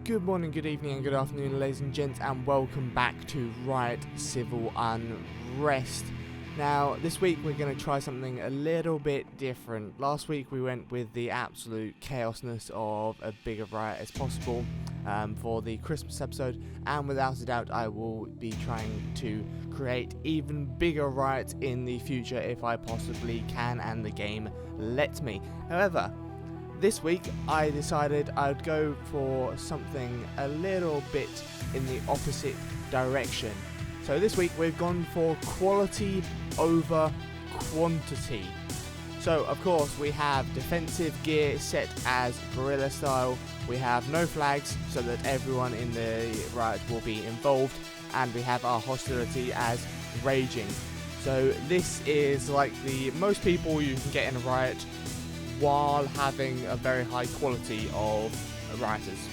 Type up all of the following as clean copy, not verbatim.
Good morning, good evening and good afternoon, ladies and gents, and welcome back to Riot Civil Unrest. Now, this week we're going to try something a little bit different. Last week we went with the absolute chaosness of a big a riot as possible for the Christmas episode, and without a doubt I will be trying to create even bigger riots in the future if I possibly can and the game lets me. However, this week I decided I'd go for something a little bit in the opposite direction. So this week we've gone for quality over quantity. So of course we have defensive gear set as guerrilla style, we have no flags so that everyone in the riot will be involved, and we have our hostility as raging. So this is like the most people you can get in a riot while having a very high quality of rioters.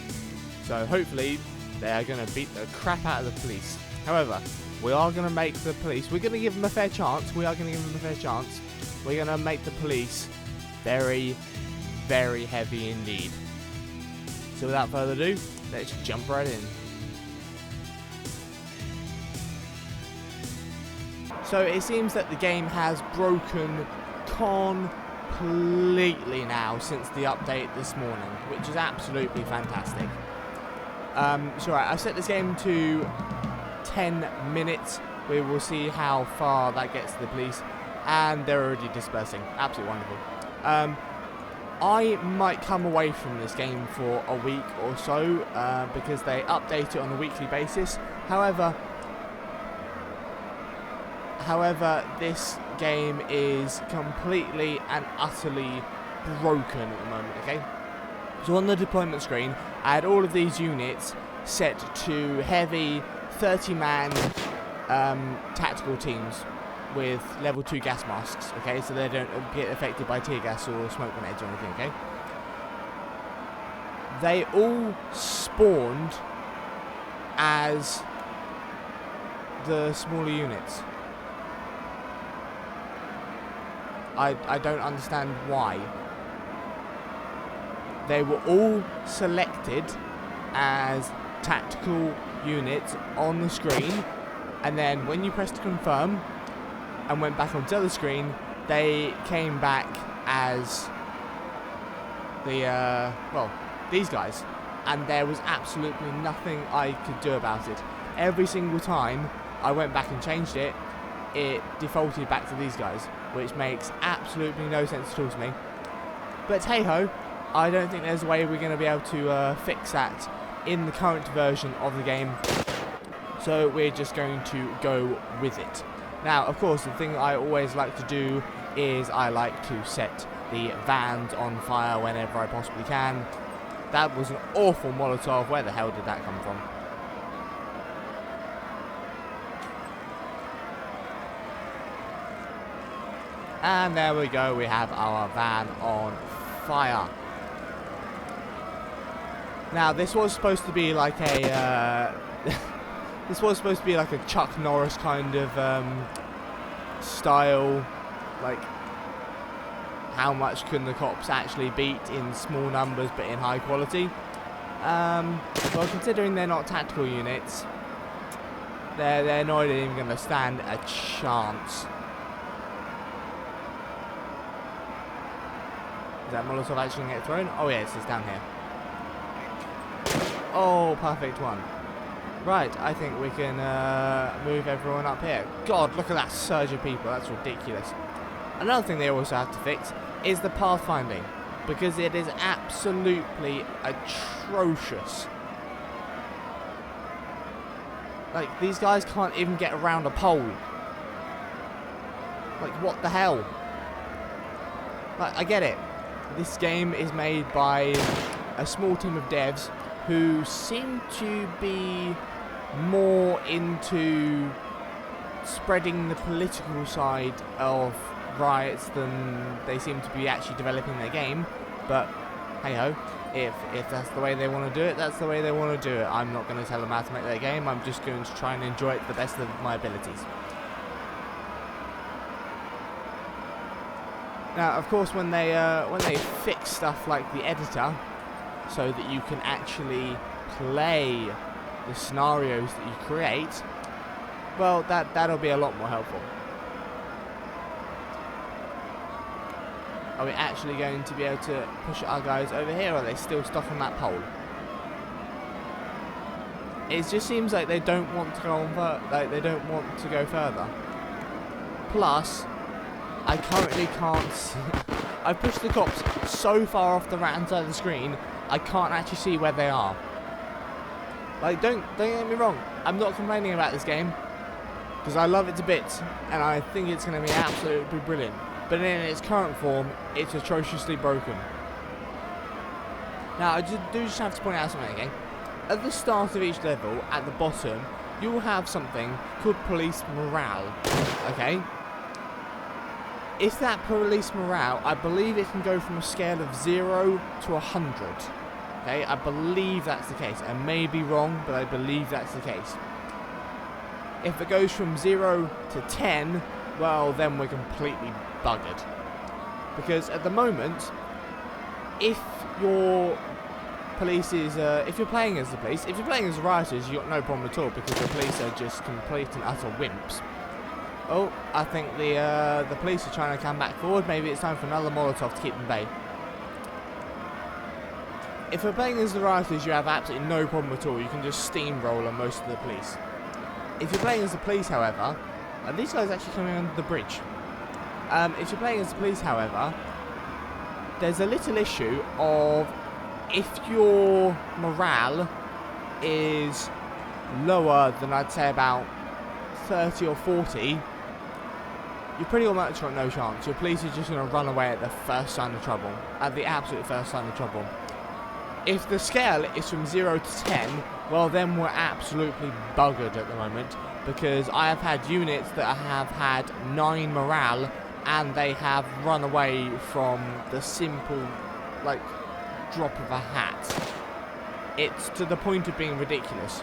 So hopefully they are going to beat the crap out of the police. However, we are going to make the police, we're going to give them a fair chance, we're going to make the police very, very heavy indeed. So without further ado, let's jump right in. So it seems that the game has broken completely now since the update this morning, which is absolutely fantastic. So right, I set this game to 10 minutes. We will see how far that gets to the police, and they're already dispersing. Absolutely wonderful. I might come away from this game for a week or so because they update it on a weekly basis. However, this game is completely and utterly broken at the moment, okay? So on the deployment screen, I had all of these units set to heavy 30-man tactical teams with level 2 gas masks, okay? So they don't get affected by tear gas or smoke grenades or anything, okay? They all spawned as the smaller units. I don't understand why. They were all selected as tactical units on the screen, and then when you pressed confirm and went back onto the screen, they came back as the these guys, and there was absolutely nothing I could do about it. Every single time I went back and changed it, it defaulted back to these guys, which makes absolutely no sense at all to me. But hey ho, I don't think there's a way we're going to be able to fix that in the current version of the game, so we're just going to go with it. Now, of course, the thing I always like to do is I like to set the vans on fire whenever I possibly can. That was an awful Molotov. Where the hell did that come from? And there we go, we have our van on fire. Now, this was supposed to be like a Chuck Norris kind of style, like how much can the cops actually beat in small numbers but in high quality. Well, considering they're not tactical units, they're not even going to stand a chance. Is that Molotov actually going to get thrown? Oh yes, it's down here. Oh, perfect one. Right, I think we can move everyone up here. God, look at that surge of people. That's ridiculous. Another thing they also have to fix is the pathfinding, because it is absolutely atrocious. Like, these guys can't even get around a pole. Like, what the hell? Like, I get it. This game is made by a small team of devs who seem to be more into spreading the political side of riots than they seem to be actually developing their game. But hey ho, if that's the way they want to do it, that's the way they want to do it. I'm not going to tell them how to make their game. I'm just going to try and enjoy it to the best of my abilities. Now, of course, when they fix stuff like the editor, so that you can actually play the scenarios that you create, well, that'll be a lot more helpful. Are we actually going to be able to push our guys over here, or are they still stuck on that pole? It just seems like they don't want to go on they don't want to go further. Plus, I currently can't see. I've pushed the cops so far off the right hand side of the screen, I can't actually see where they are. Like, don't get me wrong, I'm not complaining about this game, because I love it to bits, and I think it's going to be absolutely brilliant. But in its current form, it's atrociously broken. Now, I just have to point out something again. At the start of each level, at the bottom, you will have something called police morale. Okay? If that police morale, I believe it can go from a scale of 0 to 100. Okay? I believe that's the case. I may be wrong, but I believe that's the case. If it goes from 0 to 10, well, then we're completely buggered. Because at the moment, if your police is, if you're playing as the police, if you're playing as the rioters, you've got no problem at all, because the police are just complete and utter wimps. Oh, I think the police are trying to come back forward. Maybe it's time for another Molotov to keep them bay. If you're playing as the rioters, you have absolutely no problem at all. You can just steamroll on most of the police. If you're playing as the police, however, these guys are actually coming under the bridge. If you're playing as the police, however, there's a little issue of if your morale is lower than, I'd say, about 30 or 40, you're pretty much got no chance. Your police are just going to run away at the first sign of trouble, at the absolute first sign of trouble. If the scale is from 0 to 10, well, then we're absolutely buggered at the moment, because I have had units that have had 9 morale, and they have run away from the simple, like, drop of a hat. It's to the point of being ridiculous.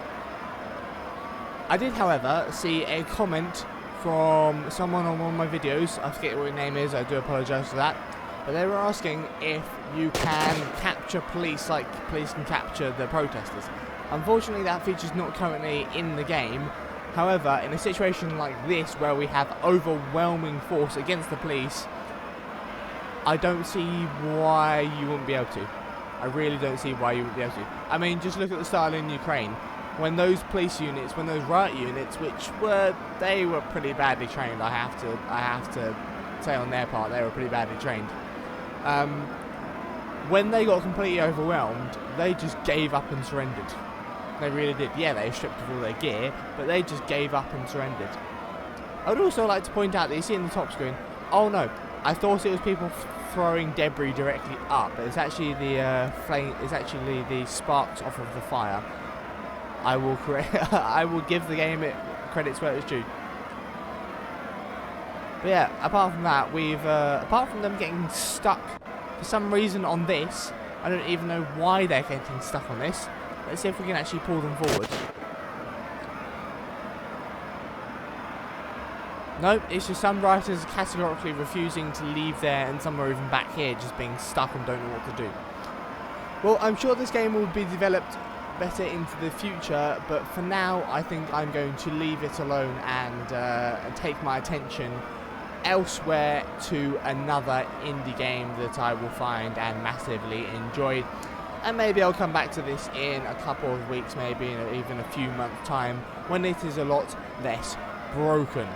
I did, however, see a comment from someone on one of my videos. I forget what your name is, I do apologise for that. But they were asking if you can capture police like police can capture the protesters. Unfortunately, that feature's not currently in the game. However, in a situation like this, where we have overwhelming force against the police, I don't see why you wouldn't be able to. I really don't see why you wouldn't be able to. I mean, just look at the style in Ukraine. When those police units, when those riot units, they were pretty badly trained. I have to say on their part, they were pretty badly trained. When they got completely overwhelmed, they just gave up and surrendered. They really did. Yeah, they stripped of all their gear, but they just gave up and surrendered. I would also like to point out that you see in the top screen, oh no, I thought it was people throwing debris directly up, but it's actually the flame. It's actually the sparks off of the fire. I will I will give the game credits where it's due. But yeah, apart from that, apart from them getting stuck for some reason on this, I don't even know why they're getting stuck on this. Let's see if we can actually pull them forward. Nope, it's just some writers categorically refusing to leave there, and some are even back here just being stuck and don't know what to do. Well, I'm sure this game will be developed better into the future, but for now I think I'm going to leave it alone and take my attention elsewhere to another indie game that I will find and massively enjoy. And maybe I'll come back to this in a couple of weeks, maybe in even a few months' time, when it is a lot less broken.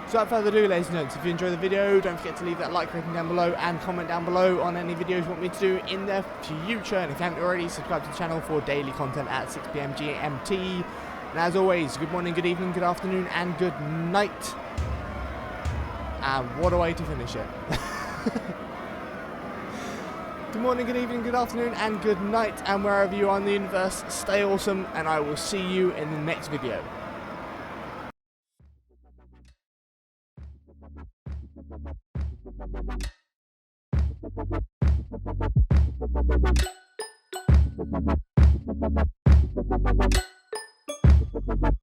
So without further ado, ladies and gents, if you enjoyed the video, don't forget to leave that like rating down below and comment down below on any videos you want me to do in the future. And if you haven't already, subscribe to the channel for daily content at 6 PM GMT. And as always, good morning, good evening, good afternoon, and good night. And what a way to finish it. Good morning, good evening, good afternoon, and good night. And wherever you are in the universe, stay awesome, and I will see you in the next video.